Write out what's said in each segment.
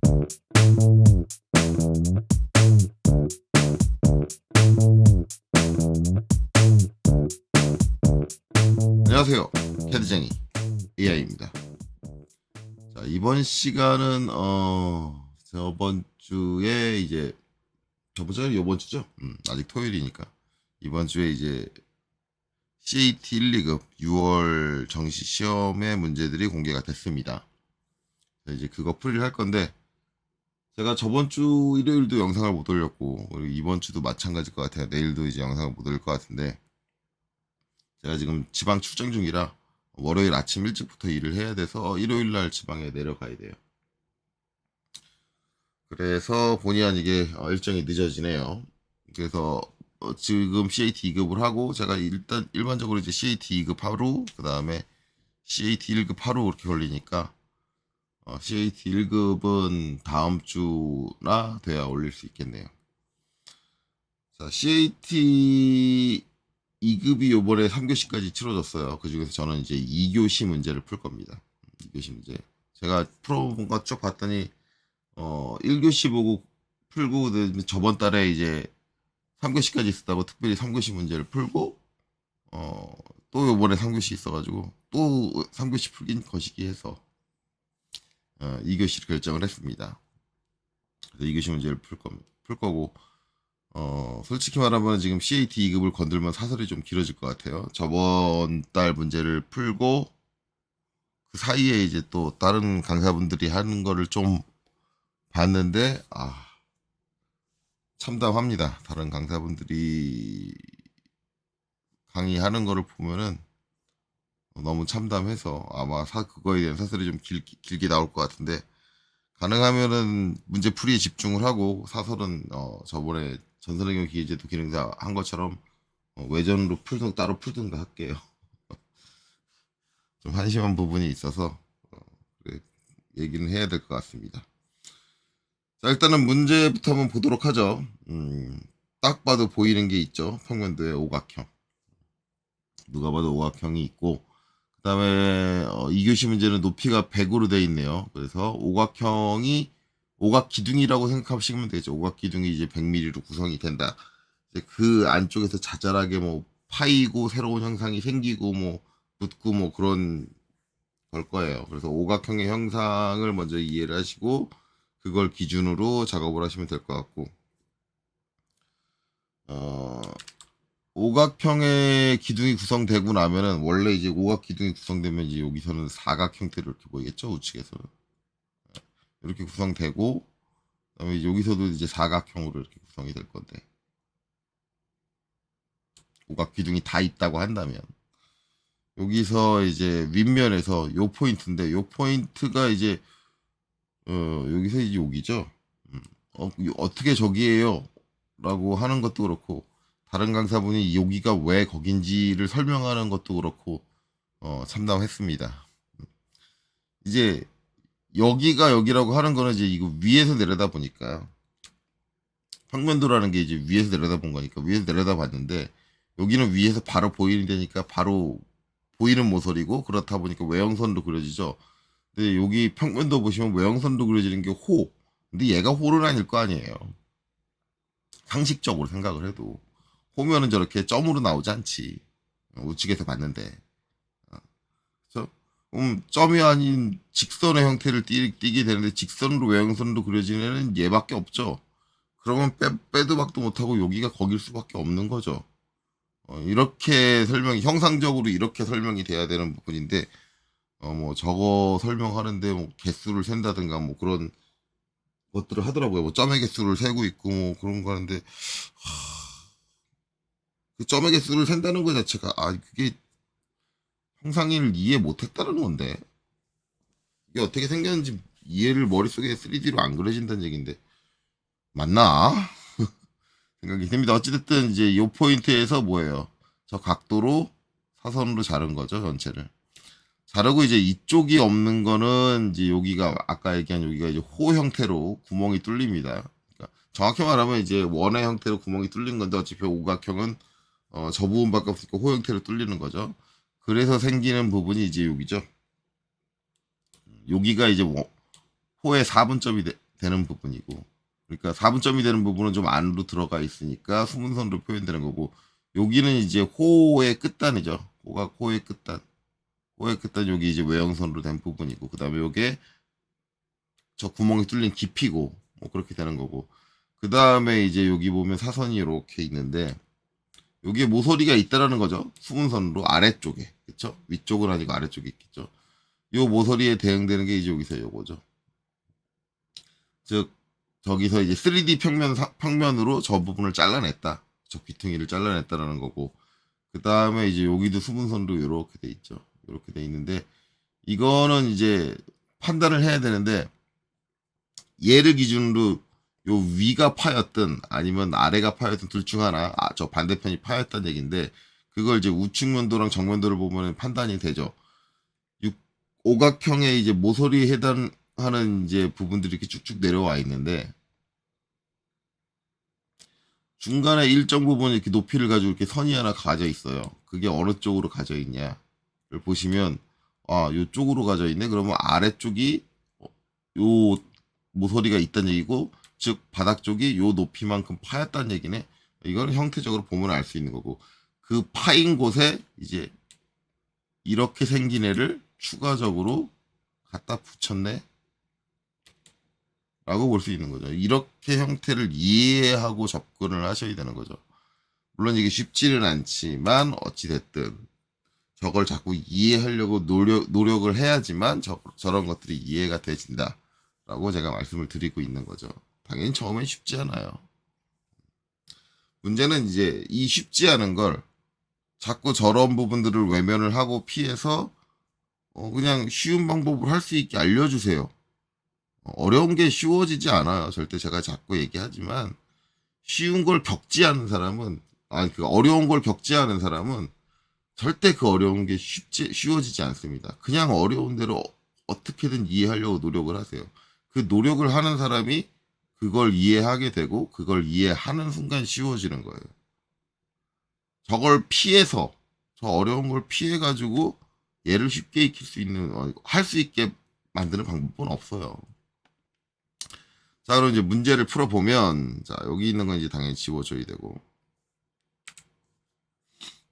안녕하세요. 캐드쟁이 AI입니다. 자, 이번 시간은 저번 주에 이제 저번 주에 요번 주죠? 아직 토요일이니까 이번 주에 이제 CAT 1, 2급 6월 정시 시험의 문제들이 공개가 됐습니다. 자, 이제 그거 풀이를 할 건데 제가 저번 주 일요일도 영상을 못 올렸고 그리고 이번 주도 마찬가지일 것 같아요. 내일도 이제 영상을 못 올릴 것 같은데 제가 지금 지방 출장 중이라 월요일 아침 일찍부터 일을 해야 돼서 일요일 날 지방에 내려가야 돼요. 그래서 본의 아니게 일정이 늦어지네요. 그래서 지금 CAT 2급을 하고 제가 일단 일반적으로 이제 CAT 2급 하루 그 다음에 CAT 1급 하루 그렇게 걸리니까 CAT 1급은 다음 주나 돼야 올릴 수 있겠네요. 자, CAT 2급이 요번에 3교시까지 치러졌어요. 그 중에서 저는 이제 2교시 문제를 풀 겁니다. 2교시 문제. 제가 풀어본 거 쭉 봤더니, 1교시 보고 풀고, 저번 달에 이제 3교시까지 있었다고 특별히 3교시 문제를 풀고, 또 요번에 3교시 있어가지고, 또 3교시 풀긴 거시기 해서, 2교시를 결정을 했습니다. 그래서 2교시 문제를 풀 거고, 솔직히 말하면 지금 CAT 2급을 건들면 사설이 좀 길어질 것 같아요. 저번 달 문제를 풀고 그 사이에 이제 또 다른 강사분들이 하는 거를 좀 봤는데 참담합니다. 다른 강사분들이 강의하는 거를 보면은 너무 참담해서 아마 그거에 대한 사설이 좀 길게 나올 것 같은데 가능하면은 문제 풀이에 집중을 하고 사설은 저번에 전산응용 기계제도 기능사 한 것처럼 외전으로 따로 풀든가 할게요. 좀 한심한 부분이 있어서 그래, 얘기는 해야 될 것 같습니다. 자, 일단은 문제부터 한번 보도록 하죠. 딱 봐도 보이는 게 있죠. 평면도의 오각형. 누가 봐도 오각형이 있고 그 다음에 2교시 문제는 높이가 100으로 되어 있네요. 그래서 오각형이 오각 기둥이라고 생각하시면 되죠. 오각 기둥이 이제 100mm로 구성이 된다. 그 안쪽에서 자잘하게 뭐 파이고 새로운 형상이 생기고 뭐 붙고 뭐 그런 걸 거예요. 그래서 오각형의 형상을 먼저 이해를 하시고 그걸 기준으로 작업을 하시면 될 것 같고 오각형의 기둥이 구성되고 나면은 원래 이제 오각 기둥이 구성되면 이제 여기서는 사각 형태로 이렇게 보이겠죠. 우측에서는 이렇게 구성되고 그다음에 여기서도 이제 사각형으로 이렇게 구성이 될 건데 오각 기둥이 다 있다고 한다면 여기서 이제 윗면에서 요 포인트인데 요 포인트가 이제 여기서 이제 여기죠. 어떻게 저기에요? 라고 하는 것도 그렇고 다른 강사분이 여기가 왜 거긴지를 설명하는 것도 그렇고 참담했습니다. 이제 여기가 여기라고 하는 거는 이제 이거 위에서 내려다 보니까 평면도라는 게 이제 위에서 내려다 본 거니까 위에서 내려다 봤는데 여기는 위에서 바로 보이는 데니까 바로 보이는 모서리고 그렇다 보니까 외형선도 그려지죠. 근데 여기 평면도 보시면 외형선도 그려지는 게 호. 근데 얘가 호는 아닐 거 아니에요. 상식적으로 생각을 해도 호면은 저렇게 점으로 나오지 않지. 우측에서 봤는데. 그래서 점이 아닌 직선의 형태를 띠게 되는데 직선으로 외형선으로 그려지는 애는 얘밖에 없죠. 그러면 빼도 박도 못하고 여기가 거길 수밖에 없는 거죠. 이렇게 형상적으로 이렇게 설명이 돼야 되는 부분인데, 뭐, 저거 설명하는데, 뭐, 개수를 센다든가, 뭐, 그런 것들을 하더라고요. 뭐, 점의 개수를 세고 있고, 뭐, 그런 거 하는데, 그 점의 개수를 센다는 것 자체가, 그게 형상을 이해 못 했다는 건데, 이게 어떻게 생겼는지 이해를 머릿속에 3D로 안 그려진다는 얘기인데, 맞나? 생각이 듭니다. 어찌됐든 이제 요 포인트에서 뭐예요? 저 각도로 사선으로 자른 거죠, 전체를. 자르고 이제 이쪽이 없는 거는 이제 여기가 아까 얘기한 여기가 이제 호 형태로 구멍이 뚫립니다. 그러니까 정확히 말하면 이제 원의 형태로 구멍이 뚫린 건데 어차피 오각형은 저 부분밖에 없으니까 호 형태로 뚫리는 거죠. 그래서 생기는 부분이 이제 여기죠. 여기가 이제 호의 4분점이 되는 부분이고, 그러니까 4분점이 되는 부분은 좀 안으로 들어가 있으니까 수문선으로 표현되는 거고, 여기는 이제 호의 끝단이죠. 호가 호의 끝단. 호의 끝단 여기 이제 외형선으로 된 부분이고, 그 다음에 요게 저 구멍이 뚫린 깊이고, 뭐 그렇게 되는 거고, 그 다음에 이제 여기 보면 사선이 이렇게 있는데, 여기에 모서리가 있다라는 거죠. 수문선으로 아래쪽에. 그쵸? 위쪽은 아니고 아래쪽에 있겠죠. 요 모서리에 대응되는 게 이제 여기서 요거죠. 즉, 저기서 이제 3D 평면으로 저 부분을 잘라냈다. 저 귀퉁이를 잘라냈다라는 거고, 그 다음에 이제 여기도 수분선도 이렇게 돼 있죠. 이렇게 돼 있는데, 이거는 이제 판단을 해야 되는데, 얘를 기준으로 요 위가 파였든 아니면 아래가 파였든 둘 중 하나, 저 반대편이 파였다는 얘기인데, 그걸 이제 우측면도랑 정면도를 보면 판단이 되죠. 오각형의 이제 모서리에 해당하는 이제 부분들이 이렇게 쭉쭉 내려와 있는데, 중간에 일정 부분 이렇게 높이를 가지고 이렇게 선이 하나 가져 있어요. 그게 어느 쪽으로 가져 있냐를 보시면, 아, 요쪽으로 가져 있네. 그러면 아래쪽이 요 모서리가 있다는 얘기고, 즉 바닥 쪽이 요 높이만큼 파였다는 얘기네. 이거는 형태적으로 보면 알 수 있는 거고, 그 파인 곳에 이제 이렇게 생긴 애를 추가적으로 갖다 붙였네 라고 볼 수 있는 거죠. 이렇게 형태를 이해하고 접근을 하셔야 되는 거죠. 물론 이게 쉽지는 않지만 어찌됐든 저걸 자꾸 이해하려고 노력을 해야지만 저런 것들이 이해가 되진다 라고 제가 말씀을 드리고 있는 거죠. 당연히 처음엔 쉽지 않아요. 문제는 이제 이 쉽지 않은 걸 자꾸 저런 부분들을 외면을 하고 피해서 그냥 쉬운 방법을 할 수 있게 알려주세요. 어려운 게 쉬워지지 않아요. 절대 제가 자꾸 얘기하지만 쉬운 걸 겪지 않은 사람은, 아니 그 어려운 걸 겪지 않은 사람은 절대 그 어려운 게 쉬워지지 않습니다. 그냥 어려운 대로 어떻게든 이해하려고 노력을 하세요. 그 노력을 하는 사람이 그걸 이해하게 되고 그걸 이해하는 순간 쉬워지는 거예요. 저걸 피해서, 저 어려운 걸 피해 가지고 얘를 쉽게 익힐 수 있는, 할 수 있게 만드는 방법은 없어요. 자, 그럼 이제 문제를 풀어보면, 자, 여기 있는 건 이제 당연히 지워줘야 되고,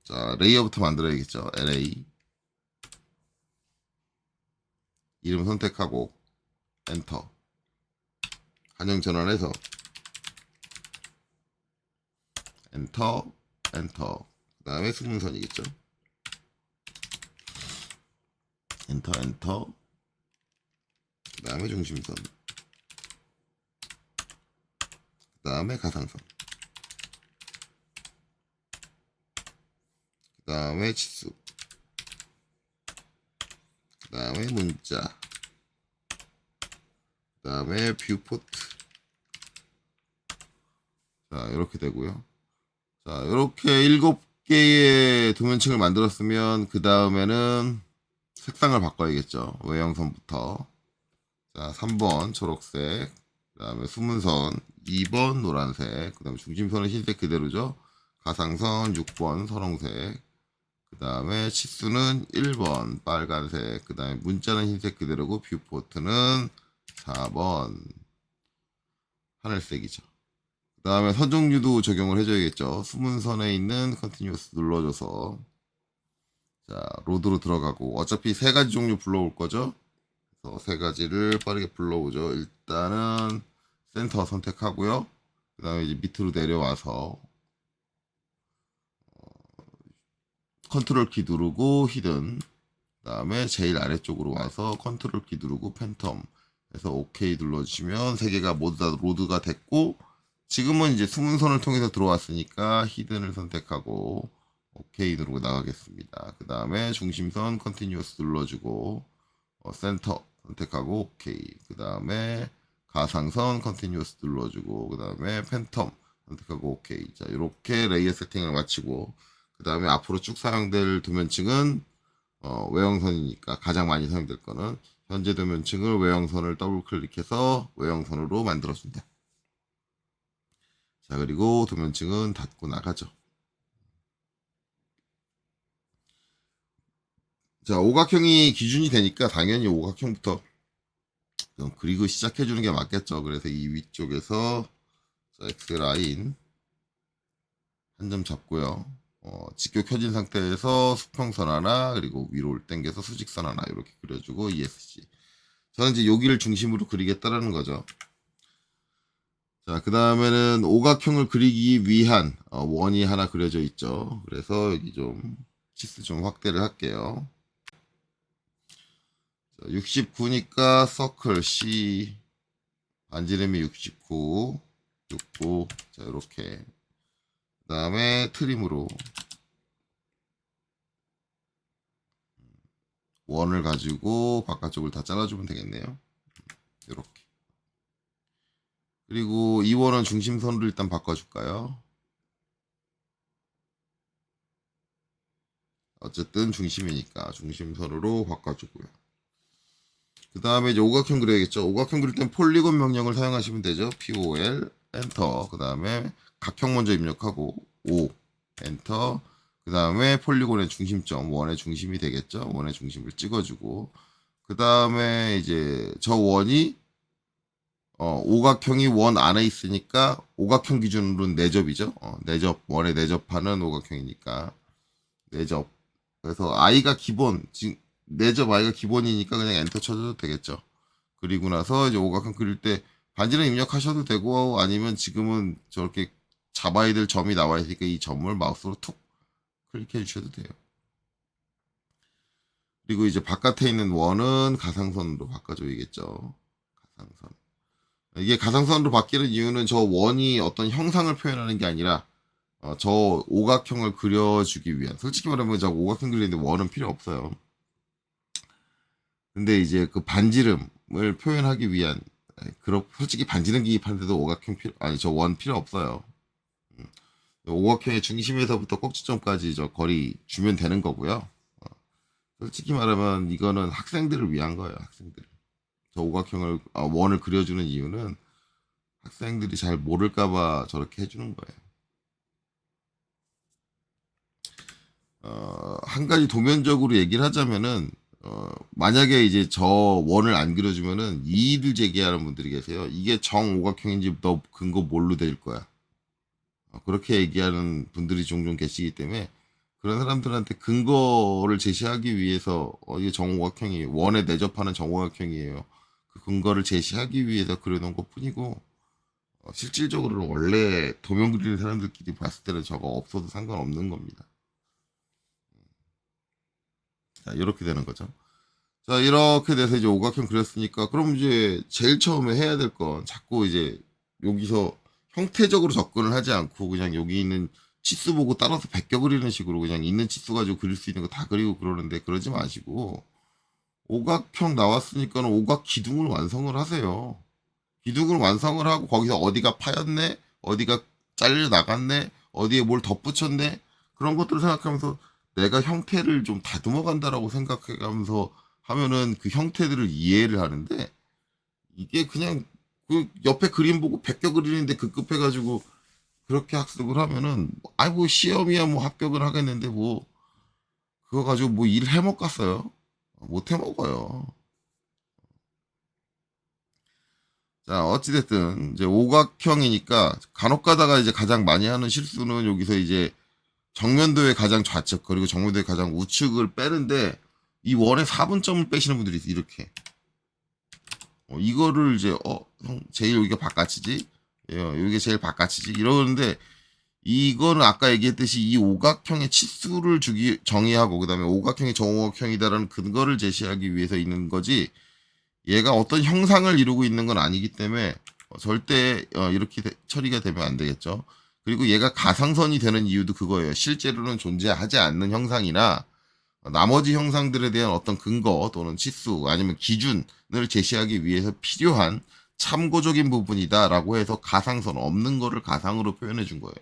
자, 레이어부터 만들어야겠죠. LA. 이름 선택하고, 엔터. 한영 전환해서, 엔터, 엔터. 그 다음에 수문선이겠죠. 엔터, 엔터. 그 다음에 중심선. 그 다음에 가상선. 그 다음에 치수. 그 다음에 문자. 그 다음에 뷰포트. 자, 이렇게 되고요. 자, 이렇게 7개의 도면층을 만들었으면 그 다음에는 색상을 바꿔야겠죠. 외형선부터. 자, 3번 초록색, 그 다음에 수문선 2번 노란색, 그 다음에 중심선은 흰색 그대로죠. 가상선 6번 선홍색, 그 다음에 치수는 1번 빨간색, 그 다음에 문자는 흰색 그대로고 뷰포트는 4번 하늘색이죠. 그 다음에 선 종류도 적용을 해줘야겠죠. 수문선에 있는 컨티뉴어스 눌러줘서, 자, 로드로 들어가고, 어차피 3가지 종류 불러올 거죠. 그래서 3가지를 빠르게 불러오죠. 일단은 센터 선택하고요. 그 다음에 이제 밑으로 내려와서 컨트롤 키 누르고 히든, 그 다음에 제일 아래쪽으로 와서 컨트롤 키 누르고 팬텀 해서 OK 눌러주시면 3개가 모두 다 로드가 됐고, 지금은 이제 수문선을 통해서 들어왔으니까 히든을 선택하고 OK 누르고 나가겠습니다. 그 다음에 중심선 컨티뉴어스 눌러주고 센터 선택하고 OK. 그 다음에 가상선 컨티뉴어스 눌러주고 그 다음에 팬텀 선택하고 OK. 자, 이렇게 레이어 세팅을 마치고 그 다음에 앞으로 쭉 사용될 도면층은 외형선이니까 가장 많이 사용될 거는 현재 도면층을 외형선을 더블 클릭해서 외형선으로 만들어준다. 자, 그리고 도면층은 닫고 나가죠. 자, 오각형이 기준이 되니까 당연히 오각형부터 그럼 그리고 시작해 주는 게 맞겠죠. 그래서 이 위쪽에서 X 라인 한 점 잡고요. 직교 켜진 상태에서 수평선 하나, 그리고 위로 당겨서 수직선 하나 이렇게 그려주고 ESC. 저는 이제 여기를 중심으로 그리겠다라는 거죠. 자, 그 다음에는 오각형을 그리기 위한 원이 하나 그려져 있죠. 그래서 여기 좀 치수 좀 확대를 할게요. 69니까 서클 C 반지름이 69, 69. 자, 이렇게. 그 다음에 트림으로 원을 가지고 바깥쪽을 다 잘라주면 되겠네요. 이렇게. 그리고 이 원은 중심선으로 일단 바꿔줄까요? 어쨌든 중심이니까 중심선으로 바꿔주고요. 그 다음에 이제 오각형 그려야겠죠. 오각형 그릴 땐 폴리곤 명령을 사용하시면 되죠. POL 엔터. 그 다음에 각형 먼저 입력하고 O 엔터. 그 다음에 폴리곤의 중심점 원의 중심이 되겠죠. 원의 중심을 찍어주고 그 다음에 이제 저 원이 오각형이 원 안에 있으니까 오각형 기준으로는 내접이죠. 내접 원에 내접하는 오각형이니까 내접. 그래서 i가 기본 지금 내접 i가 기본이니까 그냥 엔터 쳐줘도 되겠죠. 그리고 나서 이제 오각형 그릴 때 반지름 입력하셔도 되고 아니면 지금은 저렇게 잡아야 될 점이 나와 있으니까 이 점을 마우스로 툭 클릭해 주셔도 돼요. 그리고 이제 바깥에 있는 원은 가상선으로 바꿔줘야겠죠. 가상선. 이게 가상선으로 바뀌는 이유는 저 원이 어떤 형상을 표현하는 게 아니라 저 오각형을 그려주기 위한. 솔직히 말하면 저 오각형 그리는데 원은 필요 없어요. 근데 이제 그 반지름을 표현하기 위한 솔직히 반지름 기입하는데도 오각형 아니 저 원 필요 없어요. 오각형의 중심에서부터 꼭지점까지 저 거리 주면 되는 거고요. 솔직히 말하면 이거는 학생들을 위한 거예요. 학생들. 저 오각형을 원을 그려주는 이유는 학생들이 잘 모를까봐 저렇게 해주는 거예요. 한 가지 도면적으로 얘기를 하자면은 만약에 이제 저 원을 안 그려주면은 이의를 제기하는 분들이 계세요. 이게 정오각형인지 너 근거 뭘로 될 거야. 그렇게 얘기하는 분들이 종종 계시기 때문에 그런 사람들한테 근거를 제시하기 위해서 이게 정오각형이 원에 내접하는 정오각형이에요. 그 근거를 제시하기 위해서 그려놓은 것 뿐이고 실질적으로는 원래 도면 그리는 사람들끼리 봤을 때는 저거 없어도 상관없는 겁니다. 자, 이렇게 되는 거죠. 자, 이렇게 돼서 이제 오각형 그렸으니까, 그럼 이제 제일 처음에 해야 될 건 자꾸 이제 여기서 형태적으로 접근을 하지 않고 그냥 여기 있는 치수 보고 따라서 베껴 그리는 식으로 그냥 있는 치수 가지고 그릴 수 있는 거 다 그리고 그러는데 그러지 마시고 오각형 나왔으니까는 오각 기둥을 완성을 하세요. 기둥을 완성을 하고 거기서 어디가 파였네, 어디가 잘려 나갔네, 어디에 뭘 덧붙였네 그런 것들을 생각하면서 내가 형태를 좀 다듬어 간다라고 생각해가면서 하면은 그 형태들을 이해를 하는데 이게 그냥 그 옆에 그림 보고 베껴 그리는데 급급해가지고 그렇게 학습을 하면은 아이고 시험이야 뭐 합격을 하겠는데 뭐 그거 가지고 뭐 일 해먹겠어요? 못 해먹어요. 자, 어찌됐든, 이제 오각형이니까, 간혹 가다가 이제 가장 많이 하는 실수는 여기서 이제 정면도의 가장 좌측, 그리고 정면도의 가장 우측을 빼는데, 이 원의 4분점을 빼시는 분들이 있어요, 이렇게. 이거를 이제, 형, 제일 여기가 바깥이지? 여기가 제일 바깥이지? 이러는데, 이거는 아까 얘기했듯이 이 오각형의 치수를 정의하고, 그 다음에 오각형이 정오각형이다라는 근거를 제시하기 위해서 있는 거지, 얘가 어떤 형상을 이루고 있는 건 아니기 때문에 절대 이렇게 처리가 되면 안 되겠죠. 그리고 얘가 가상선이 되는 이유도 그거예요. 실제로는 존재하지 않는 형상이나 나머지 형상들에 대한 어떤 근거 또는 치수 아니면 기준을 제시하기 위해서 필요한 참고적인 부분이다라고 해서 가상선 없는 거를 가상으로 표현해 준 거예요.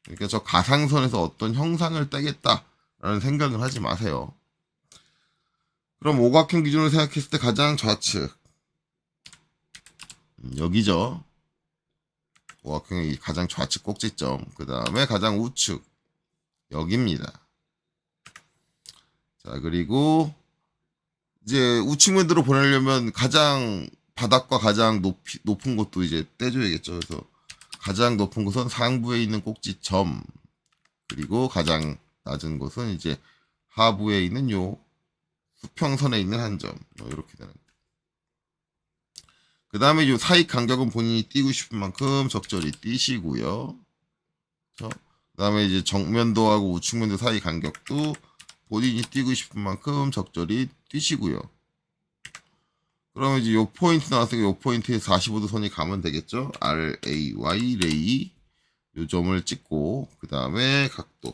그러니까 저 가상선에서 어떤 형상을 떼겠다라는 생각을 하지 마세요. 그럼 오각형 기준으로 생각했을 때 가장 좌측 여기죠. 오각형의 가장 좌측 꼭지점. 그 다음에 가장 우측 여기입니다. 자, 그리고 이제 우측면으로 보내려면 가장 바닥과 가장 높은 곳도 이제 떼줘야겠죠. 그래서 가장 높은 곳은 상부에 있는 꼭지점, 그리고 가장 낮은 곳은 이제 하부에 있는 요 수평선에 있는 한 점. 이렇게 되는. 그 다음에 요 사이 간격은 본인이 띄고 싶은 만큼 적절히 띄시고요. 그 다음에 이제 정면도하고 우측면도 사이 간격도 본인이 띄고 싶은 만큼 적절히 띄시고요. 그러면 이제 요 포인트 나왔으니까 요 포인트에 45도 선이 가면 되겠죠. RAY 레이 요 점을 찍고 그 다음에 각도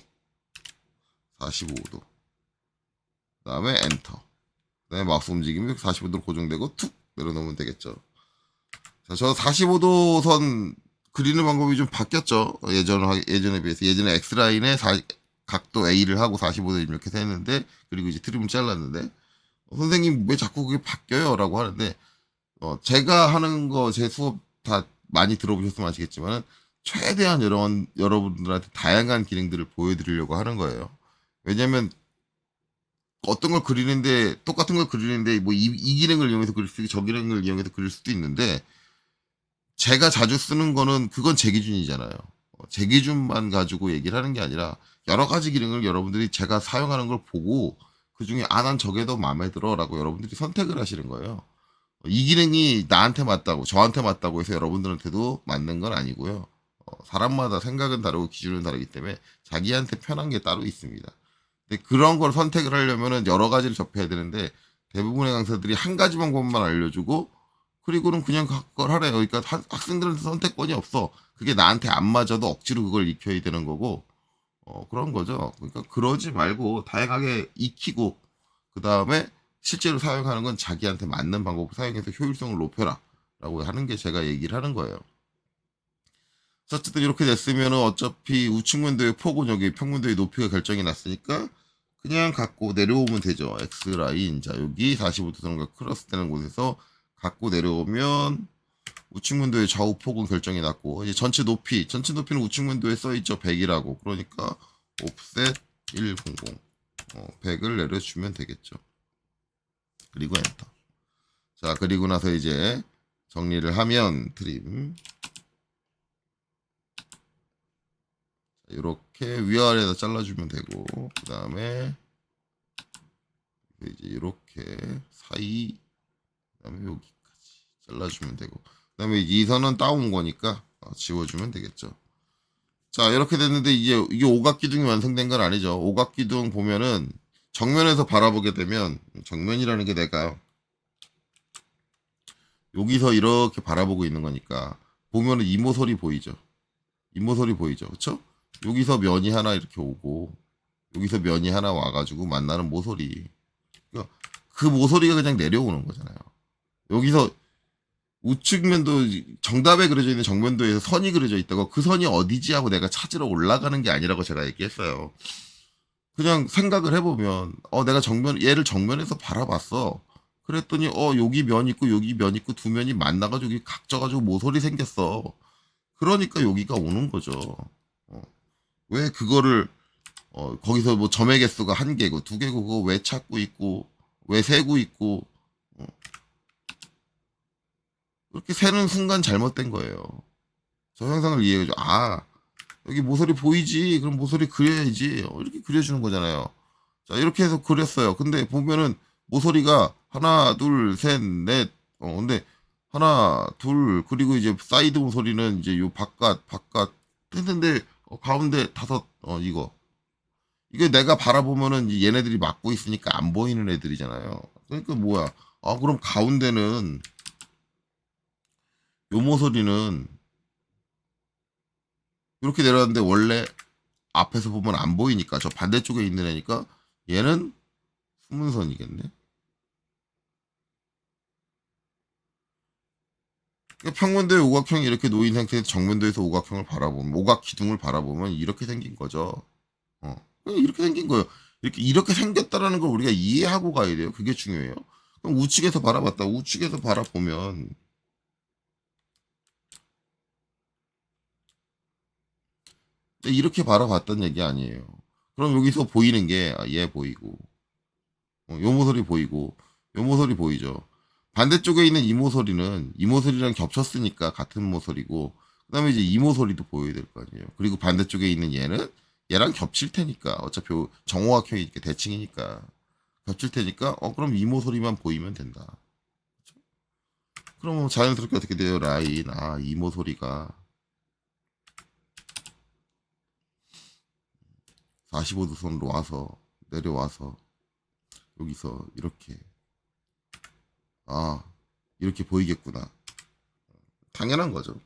45도, 그 다음에 엔터, 그 다음에 마우스 움직이면 45도로 고정되고 툭 내려놓으면 되겠죠. 자, 저 45도 선 그리는 방법이 좀 바뀌었죠. 예전에 비해서. 예전에 X라인에 각도 A를 하고 45도 이렇게 했는데, 그리고 이제 트림을 잘랐는데, 선생님 왜 자꾸 그게 바뀌어요? 라고 하는데, 제가 하는 거 제 수업 다 많이 들어보셨으면 아시겠지만, 최대한 여러분들한테 다양한 기능들을 보여드리려고 하는 거예요. 왜냐면, 어떤 걸 그리는데, 똑같은 걸 그리는데, 뭐, 이 기능을 이용해서 그릴 수 있고, 저 기능을 이용해서 그릴 수도 있는데, 제가 자주 쓰는 거는 그건 제 기준이잖아요. 제 기준만 가지고 얘기를 하는 게 아니라 여러 가지 기능을 여러분들이 제가 사용하는 걸 보고 그 중에 난 저게 더 마음에 들어 라고 여러분들이 선택을 하시는 거예요. 이 기능이 나한테 맞다고 저한테 맞다고 해서 여러분들한테도 맞는 건 아니고요. 사람마다 생각은 다르고 기준은 다르기 때문에 자기한테 편한 게 따로 있습니다. 근데 그런 걸 선택을 하려면은 여러 가지를 접해야 되는데 대부분의 강사들이 한 가지 방법만 알려주고 그리고는 그냥 그걸 하래요. 그러니까 학생들한테 선택권이 없어. 그게 나한테 안 맞아도 억지로 그걸 익혀야 되는 거고, 그런 거죠. 그러니까 그러지 말고 다양하게 익히고, 그 다음에 실제로 사용하는 건 자기한테 맞는 방법을 사용해서 효율성을 높여라. 라고 하는 게 제가 얘기를 하는 거예요. 어쨌든 이렇게 됐으면 어차피 우측면도의 폭은 여기 평면도의 높이가 결정이 났으니까 그냥 갖고 내려오면 되죠. X라인. 자, 여기 45도 선과 크로스 되는 곳에서 갖고 내려오면 우측면도의 좌우폭은 결정이 났고 이제 전체 높이는 우측면도에 써있죠. 100이라고. 그러니까 옵셋 100 100을 내려주면 되겠죠. 그리고 엔터. 자, 그리고 나서 이제 정리를 하면 트림 이렇게 위아래에다 잘라주면 되고 그 다음에 이제 이렇게 사이 그 다음에 여기까지 잘라주면 되고 그 다음에 이 선은 따온 거니까 지워주면 되겠죠. 자, 이렇게 됐는데 이게 오각기둥이 완성된 건 아니죠. 오각기둥 보면은 정면에서 바라보게 되면 정면이라는 게 내가 여기서 이렇게 바라보고 있는 거니까 보면은 이모솔이 보이죠. 이모솔이 보이죠. 그쵸? 여기서 면이 하나 이렇게 오고 여기서 면이 하나 와가지고 만나는 모서리. 그러니까 그 모서리가 그냥 내려오는 거잖아요. 여기서 우측면도 정답에 그려져 있는 정면도에서 선이 그려져 있다고 그 선이 어디지 하고 내가 찾으러 올라가는 게 아니라고 제가 얘기했어요. 그냥 생각을 해보면 내가 얘를 정면에서 바라봤어. 그랬더니 여기 면 있고 여기 면 있고 두 면이 만나가지고 여기 각져가지고 모서리 생겼어. 그러니까 여기가 오는 거죠. 왜 그거를 거기서 뭐 점의 개수가 1개고 2개고 그거 왜 찾고 있고 왜 세고 있고 그렇게 세는 순간 잘못된 거예요. 저 형상을 이해해줘. 여기 모서리 보이지? 그럼 모서리 그려야지. 이렇게 그려주는 거잖아요. 자, 이렇게 해서 그렸어요. 근데 보면은 모서리가 하나, 둘, 셋, 넷. 근데 하나, 둘, 그리고 이제 사이드 모서리는 이제 요 바깥 했는데 가운데 5, 이거. 이게 내가 바라보면은 얘네들이 막고 있으니까 안 보이는 애들이잖아요. 그러니까 뭐야. 그럼 가운데는 요 모서리는 이렇게 내려왔는데 원래 앞에서 보면 안 보이니까 저 반대쪽에 있는 애니까 얘는 수문선이겠네. 그러니까 평면도에 오각형이 이렇게 놓인 상태에서 정면도에서 오각형을 바라보면 오각 기둥을 바라보면 이렇게 생긴 거죠. 이렇게 생긴 거예요. 이렇게 생겼다라는 걸 우리가 이해하고 가야 돼요. 그게 중요해요. 그럼 우측에서 바라봤다. 우측에서 바라보면 이렇게 바라봤다는 얘기 아니에요. 그럼 여기서 보이는 게 얘 보이고 요 모서리 보이고 요 모서리 보이죠. 반대쪽에 있는 이 모서리는 이 모서리랑 겹쳤으니까 같은 모서리고, 그 다음에 이제 이 모서리도 보여야 될 거 아니에요. 그리고 반대쪽에 있는 얘는 얘랑 겹칠 테니까, 어차피 정오각형이니까 대칭이니까 겹칠 테니까, 그럼 이 모서리만 보이면 된다. 그러면 자연스럽게 어떻게 돼요? 라인, 이 모서리가 45도 선으로 와서 내려와서 여기서 이렇게, 이렇게 보이겠구나. 당연한 거죠.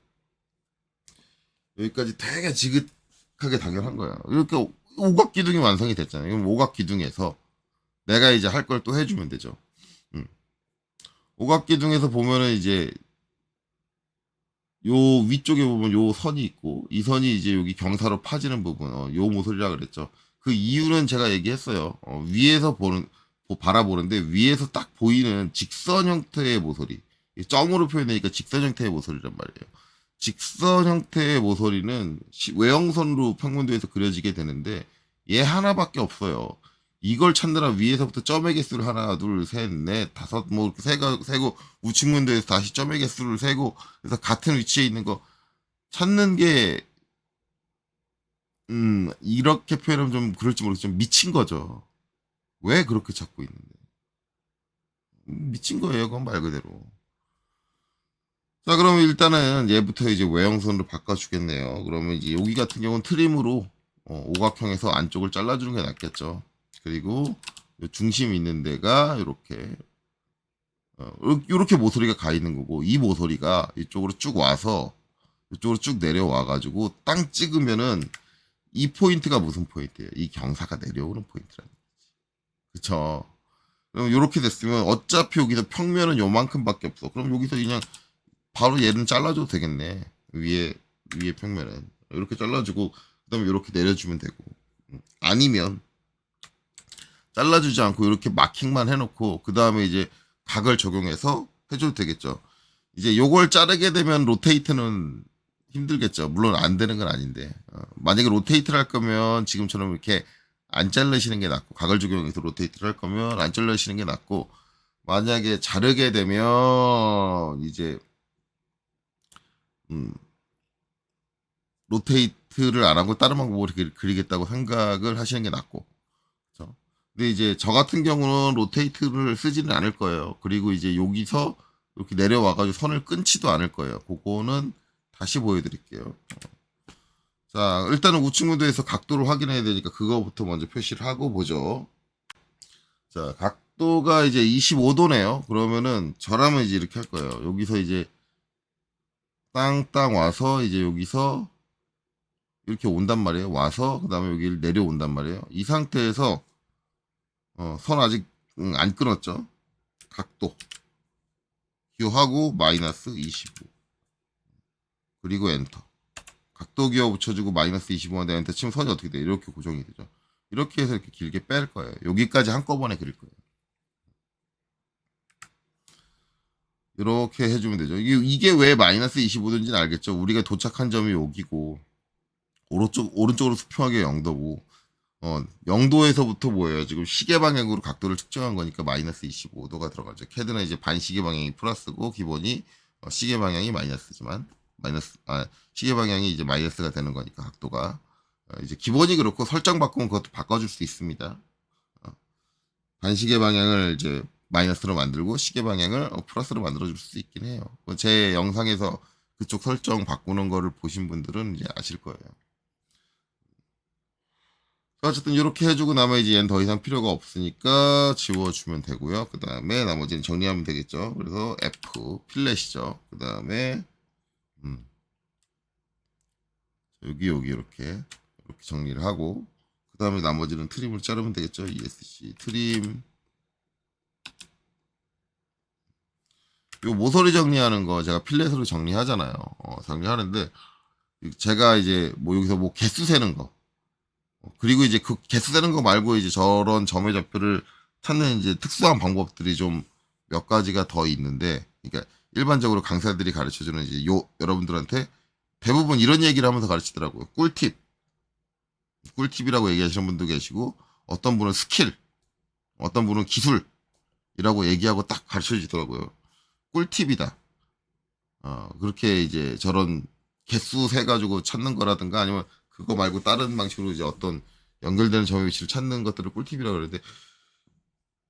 여기까지 되게 지긋하게 당연한 거야. 이렇게 오각 기둥이 완성이 됐잖아요. 그럼 오각 기둥에서 내가 이제 할 걸 또 해주면 되죠. 오각 기둥에서 보면은 이제 요 위쪽에 보면 요 선이 있고, 이 선이 이제 여기 경사로 파지는 부분, 요 모서리라 그랬죠. 그 이유는 제가 얘기했어요. 위에서 바라보는데 위에서 딱 보이는 직선 형태의 모서리, 점으로 표현되니까 직선 형태의 모서리란 말이에요. 직선 형태의 모서리는 외형선으로 평면도에서 그려지게 되는데 얘 하나밖에 없어요. 이걸 찾느라 위에서부터 점의 개수를 하나, 둘, 셋, 넷, 다섯, 뭐 이렇게 세고 우측면도에서 다시 점의 개수를 세고, 그래서 같은 위치에 있는 거 찾는 게 이렇게 표현하면 좀 그럴지 모르겠지만 미친 거죠. 왜 그렇게 찾고 있는데? 미친 거예요, 그건 말 그대로. 자, 그러면 일단은 얘부터 이제 외형선으로 바꿔주겠네요. 그러면 이제 여기 같은 경우는 트림으로 오각형에서 안쪽을 잘라주는 게 낫겠죠. 그리고 중심 있는 데가 이렇게 모서리가 가 있는 거고, 이 모서리가 이쪽으로 쭉 와서 이쪽으로 쭉 내려와 가지고 땅 찍으면은 이 포인트가 무슨 포인트예요? 이 경사가 내려오는 포인트라는 거지. 그쵸? 그럼 이렇게 됐으면 어차피 여기서 평면은 요만큼밖에 없어. 그럼 여기서 그냥 바로 얘는 잘라줘도 되겠네. 위에 평면은 이렇게 잘라주고, 그다음에 이렇게 내려주면 되고. 아니면 잘라주지 않고 이렇게 마킹만 해놓고, 그 다음에 이제 각을 적용해서 해줘도 되겠죠. 이제 요걸 자르게 되면 로테이트는 힘들겠죠. 물론 안 되는 건 아닌데, 만약에 로테이트를 할 거면 지금처럼 이렇게 안 자르시는 게 낫고, 각을 적용해서 로테이트를 할 거면 안 자르시는 게 낫고, 만약에 자르게 되면 이제 로테이트를 안 하고 다른 방법으로 그리겠다고 생각을 하시는 게 낫고. 그렇죠? 근데 이제 저 같은 경우는 로테이트를 쓰지는 않을 거예요. 그리고 이제 여기서 이렇게 내려와가지고 선을 끊지도 않을 거예요. 그거는 다시 보여드릴게요. 자, 일단은 우측 무드에서 각도를 확인해야 되니까 그거부터 먼저 표시를 하고 보죠. 자, 각도가 이제 25도네요. 그러면은 저라면 이제 이렇게 할 거예요. 여기서 이제 땅 와서 이제 여기서 이렇게 온단 말이에요. 와서 그 다음에 여기를 내려온단 말이에요. 이 상태에서 선 아직 안 끊었죠. 각도 기호하고 마이너스 25 그리고 엔터. 각도 기호 붙여주고 마이너스 25인데 엔터 치면 선이 어떻게 돼? 이렇게 고정이 되죠. 이렇게 해서 이렇게 길게 뺄 거예요. 여기까지 한꺼번에 그릴 거예요. 이렇게 해주면 되죠. 이게 왜 마이너스 25도인지는 알겠죠. 우리가 도착한 점이 여기고, 오른쪽으로 수평하게 0도고, 0도에서부터 뭐예요? 지금 시계 방향으로 각도를 측정한 거니까 마이너스 25도가 들어가죠. 캐드는 이제 반시계 방향이 플러스고, 기본이 시계 방향이 마이너스지만, 시계 방향이 이제 마이너스가 되는 거니까 각도가. 이제 기본이 그렇고 설정 바꾸면 그것도 바꿔줄 수 있습니다. 반시계 방향을 이제 마이너스로 만들고 시계 방향을 플러스로 만들어줄 수 있긴 해요. 제 영상에서 그쪽 설정 바꾸는 거를 보신 분들은 이제 아실 거예요. 어쨌든 이렇게 해주고 나면 이제 얘는 더 이상 필요가 없으니까 지워주면 되고요. 그 다음에 나머지는 정리하면 되겠죠. 그래서 F 필렛이죠. 그 다음에 여기 이렇게 정리를 하고, 그 다음에 나머지는 트림을 자르면 되겠죠. ESC 트림. 요 모서리 정리하는 거 제가 필렛으로 정리하잖아요. 정리하는데 제가 이제 뭐 여기서 뭐 개수 세는 거, 그리고 이제 그 개수 세는 거 말고 이제 저런 점의 좌표를 찾는 이제 특수한 방법들이 좀 몇 가지가 더 있는데, 그러니까 일반적으로 강사들이 가르쳐주는 이제 여러분들한테 대부분 이런 얘기를 하면서 가르치더라고요. 꿀팁이라고 얘기하시는 분도 계시고, 어떤 분은 스킬, 어떤 분은 기술이라고 얘기하고 딱 가르쳐 주더라고요. 꿀팁이다. 그렇게 이제 저런 개수 세 가지고 찾는 거라든가 아니면 그거 말고 다른 방식으로 이제 어떤 연결되는 점의 위치를 찾는 것들을 꿀팁이라고 그러는데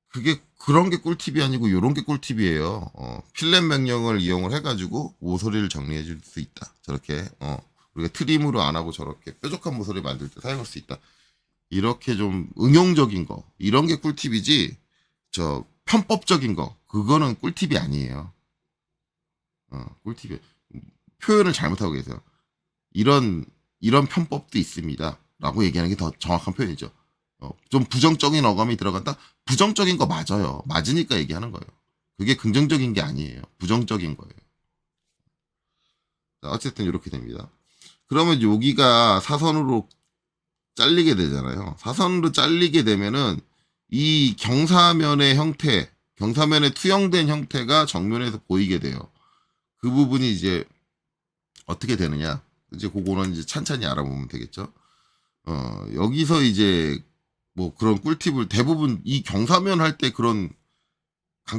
그게 그런 게 꿀팁이 아니고 요런 게 꿀팁이에요. 필렛 명령을 이용을 해가지고 모서리를 정리해 줄 수 있다. 저렇게 우리가 트림으로 안 하고 저렇게 뾰족한 모서리 만들 때 사용할 수 있다. 이렇게 좀 응용적인 거 이런 게 꿀팁이지 저 편법적인 거 그거는 꿀팁이 아니에요. 꿀팁이 표현을 잘못하고 계세요. 이런 편법도 있습니다.라고 얘기하는 게 더 정확한 표현이죠. 좀 부정적인 어감이 들어간다? 부정적인 거 맞아요. 맞으니까 얘기하는 거예요. 그게 긍정적인 게 아니에요. 부정적인 거예요. 자, 어쨌든 이렇게 됩니다. 그러면 여기가 사선으로 잘리게 되잖아요. 사선으로 잘리게 되면은 이 경사면의 형태, 경사면의 투영된 형태가 정면에서 보이게 돼요. 그 부분이 이제 어떻게 되느냐? 이제 그거는 이제 찬찬히 알아보면 되겠죠. 여기서 이제 뭐 그런 꿀팁을 대부분 이 경사면 할 때 그런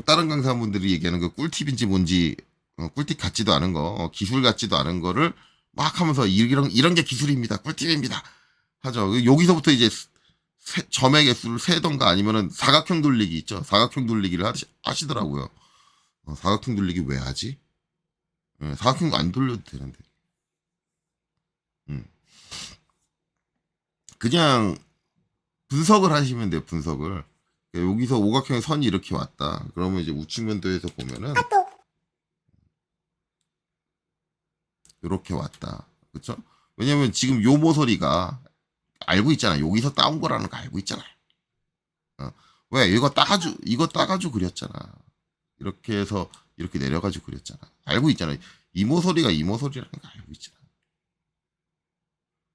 다른 강사분들이 얘기하는 그 꿀팁인지 뭔지 꿀팁 같지도 않은 거 기술 같지도 않은 거를 막 하면서 이런 게 기술입니다. 꿀팁입니다. 하죠. 여기서부터 이제 점의 개수를 세던가 아니면은 사각형 돌리기 있죠. 사각형 돌리기를 하시더라고요. 사각형 돌리기 왜 하지? 사각형 안 돌려도 되는데. 음. 그냥 분석을 하시면 돼요. 분석을. 여기서 오각형의 선이 이렇게 왔다. 그러면 이제 우측면도에서 보면은 이렇게 왔다. 그렇죠? 왜냐면 지금 요 모서리가 알고 있잖아. 여기서 따온 거라는 거 알고 있잖아. 왜 이거 따가지고 그렸잖아. 이렇게 해서 이렇게 내려가지고 그렸잖아. 알고 있잖아. 이 모서리가 이 모서리라는 거 알고 있잖아.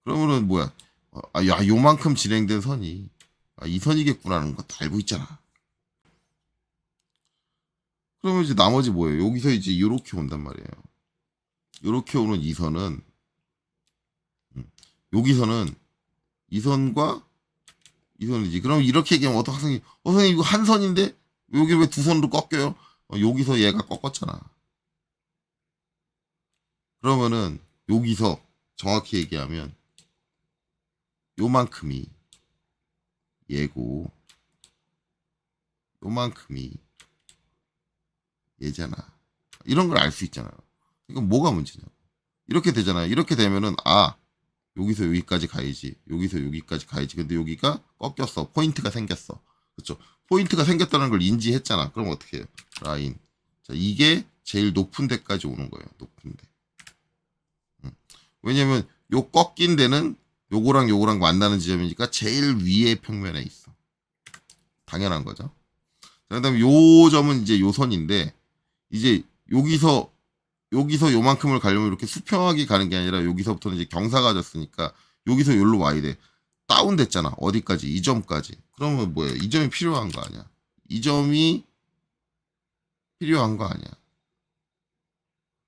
그러면은 뭐야? 야 요만큼 진행된 선이 이 선이겠구나는 것도 알고 있잖아. 그러면 이제 나머지 뭐예요? 여기서 이제 이렇게 온단 말이에요. 이렇게 오는 이 선은 여기서는 이 선과 이 선이지. 그럼 이렇게 얘기하면 어떤 학생이 선생님 이거 한 선인데 여기 왜 두 선으로 꺾여요? 여기서 얘가 꺾었잖아. 그러면은 여기서 정확히 얘기하면 요만큼이 얘고 요만큼이 얘잖아. 이런 걸 알 수 있잖아요. 이건 뭐가 문제냐? 이렇게 되잖아요. 이렇게 되면은 여기서 여기까지 가야지. 여기서 여기까지 가야지. 근데 여기가 꺾였어. 포인트가 생겼어. 그렇죠? 포인트가 생겼다는 걸 인지했잖아. 그럼 어떻게 해요? 라인. 자, 이게 제일 높은 데까지 오는 거예요. 높은 데. 왜냐면 요 꺾인 데는 요거랑 만나는 지점이니까 제일 위에 평면에 있어. 당연한 거죠. 자, 그다음에 요 점은 이제 요 선인데 이제 여기서 요만큼을 가려면 이렇게 수평하게 가는 게 아니라 여기서부터는 이제 경사가 졌으니까 여기서 여기로 와야 돼. 다운됐잖아. 어디까지? 이 점까지. 그러면 뭐예요? 이 점이 필요한 거 아니야? 이 점이 필요한 거 아니야?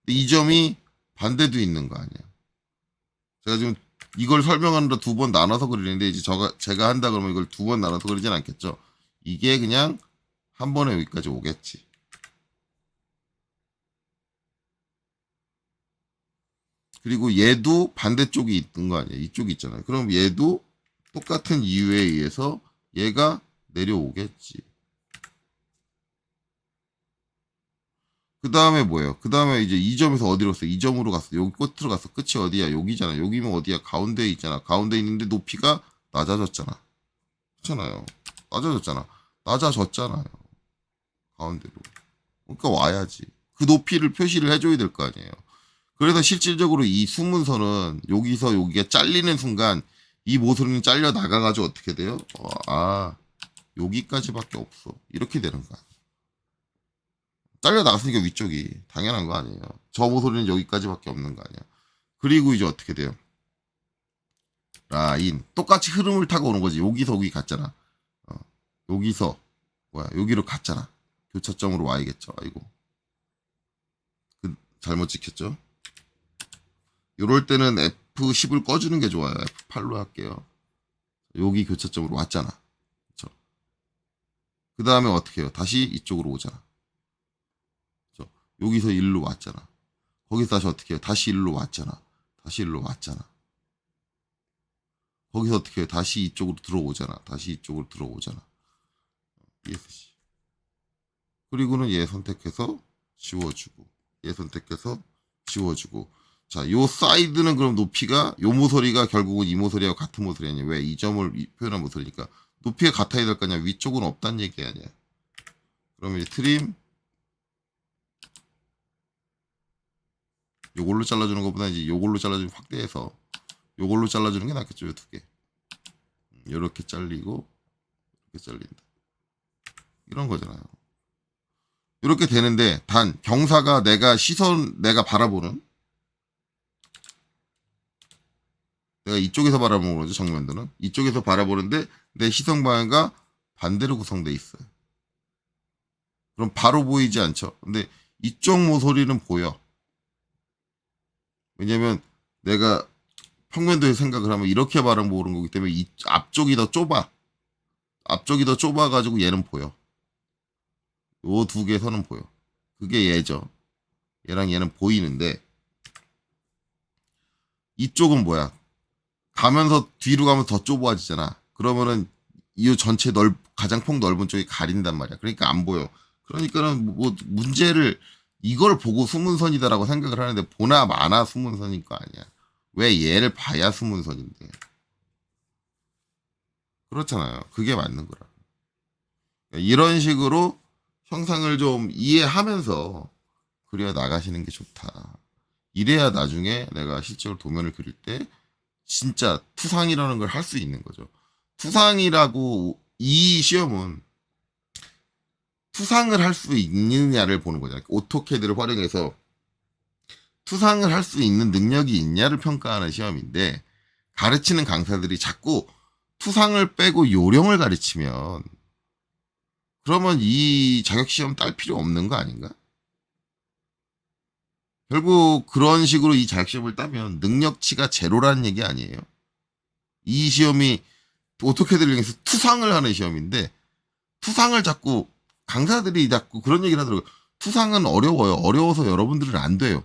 이 점이 반대도 있는 거 아니야? 제가 지금 이걸 설명하느라 두 번 나눠서 그리는데 이제 제가 한다 그러면 이걸 두 번 나눠서 그리진 않겠죠? 이게 그냥 한 번에 여기까지 오겠지. 그리고 얘도 반대쪽이 있는 거 아니에요? 이쪽이 있잖아요. 그럼 얘도 똑같은 이유에 의해서 얘가 내려오겠지. 그 다음에 뭐예요? 그 다음에 이제 이 점에서 어디로 갔어? 이 점으로 갔어. 여기 끝으로 갔어. 끝이 어디야? 여기잖아. 여기면 어디야? 가운데에 있잖아. 가운데 있는데 높이가 낮아졌잖아. 그렇잖아요. 낮아졌잖아. 낮아졌잖아요. 가운데로. 그러니까 와야지. 그 높이를 표시를 해줘야 될 거 아니에요. 그래서 실질적으로 이 수문선은 여기서 여기가 잘리는 순간 이 모서리는 잘려 나가가지고 어떻게 돼요? 여기까지밖에 없어. 이렇게 되는 거야. 잘려 나갔으니까 위쪽이 당연한 거 아니에요. 저 모서리는 여기까지밖에 없는 거 아니야. 그리고 이제 어떻게 돼요? 라인 똑같이 흐름을 타고 오는 거지. 여기서 여기 갔잖아. 여기서 여기로 갔잖아. 교차점으로 와야겠죠. 아이고 잘못 찍혔죠. 요럴 때는 F10을 꺼주는 게 좋아요. F8로 할게요. 여기 교차점으로 왔잖아. 그쵸? 그 다음에 어떻게 해요? 다시 이쪽으로 오잖아. 그쵸? 여기서 일로 왔잖아. 거기서 다시 어떻게 해요? 다시 일로 왔잖아. 다시 일로 왔잖아. 거기서 어떻게 해요? 다시 이쪽으로 들어오잖아. 다시 이쪽으로 들어오잖아. ESC. 그리고는 얘 선택해서 지워주고, 얘 선택해서 지워주고. 자, 요 사이드는 그럼 높이가, 요 모서리가 결국은 이 모서리하고 같은 모서리 아니야. 왜? 이 점을 표현한 모서리니까. 높이가 같아야 될 거 아니야. 위쪽은 없다는 얘기 아니야. 그러면 이제 트림, 요걸로 잘라주는 것보다 이제 요걸로 잘라주는 확대해서 요걸로 잘라주는 게 낫겠죠. 요 두 개. 요렇게 잘리고, 이렇게 잘린다. 이런 거잖아요. 이렇게 되는데, 단, 경사가 내가 바라보는, 내가 이쪽에서 바라보는 거죠, 정면도는. 이쪽에서 바라보는데, 내 시선 방향과 반대로 구성되어 있어요. 그럼 바로 보이지 않죠? 근데 이쪽 모서리는 보여. 왜냐면 내가 평면도에 생각을 하면 이렇게 바라보는 거기 때문에 이 앞쪽이 더 좁아. 앞쪽이 더 좁아가지고 얘는 보여. 요 두 개 선은 보여. 그게 얘죠. 얘랑 얘는 보이는데, 이쪽은 뭐야? 가면서 뒤로 가면 더 좁아지잖아. 그러면은 이 전체 가장 폭 넓은 쪽이 가린단 말이야. 그러니까 안 보여. 그러니까는 뭐 문제를 이걸 보고 수문선이다라고 생각을 하는데 보나 마나 수문선일 거 아니야. 왜 얘를 봐야 수문선인데? 그렇잖아요. 그게 맞는 거라. 이런 식으로 형상을 좀 이해하면서 그려 나가시는 게 좋다. 이래야 나중에 내가 실제로 도면을 그릴 때 진짜 투상이라는 걸 할 수 있는 거죠. 투상이라고 이 시험은 투상을 할 수 있느냐를 보는 거잖아요. 오토캐드를 활용해서 투상을 할 수 있는 능력이 있냐를 평가하는 시험인데, 가르치는 강사들이 자꾸 투상을 빼고 요령을 가르치면 그러면 이 자격시험 딸 필요 없는 거 아닌가? 결국 그런 식으로 이 자격시험을 따면 능력치가 제로라는 얘기 아니에요. 이 시험이 오토캐드를 이용해서 투상을 하는 시험인데, 투상을 자꾸 강사들이 자꾸 그런 얘기를 하더라고요. 투상은 어려워요. 어려워서 여러분들은 안 돼요.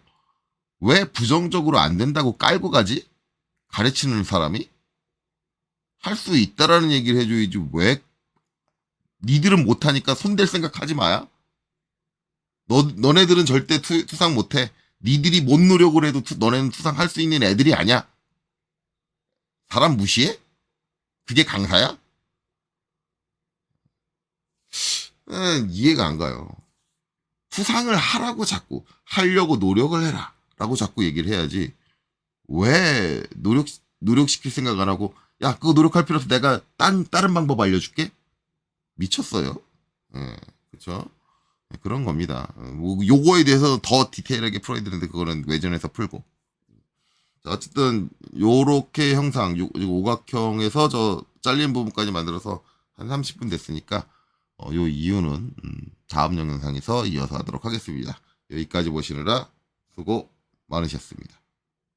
왜 부정적으로 안 된다고 깔고 가지? 가르치는 사람이? 할 수 있다라는 얘기를 해줘야지. 왜 니들은 못하니까 손댈 생각 하지 마야? 너네들은 절대 투상 못해. 니들이 못 노력을 해도 너네는 투상 할 수 있는 애들이 아니야. 사람 무시해? 그게 강사야? 이해가 안 가요. 투상을 하라고 자꾸, 하려고 노력을 해라 라고 자꾸 얘기를 해야지. 왜 노력시킬 생각 안 하고, 야, 그거 노력할 필요 없어. 내가 다른 방법 알려줄게? 미쳤어요. 예, 그쵸? 그런 겁니다. 뭐 요거에 대해서 더 디테일하게 풀어야 되는데 그거는 외전에서 풀고. 자, 어쨌든 요렇게 형상, 오각형에서 저 잘린 부분까지 만들어서 한 30분 됐으니까 요 이유는 다음 영상에서 이어서 하도록 하겠습니다. 여기까지 보시느라 수고 많으셨습니다.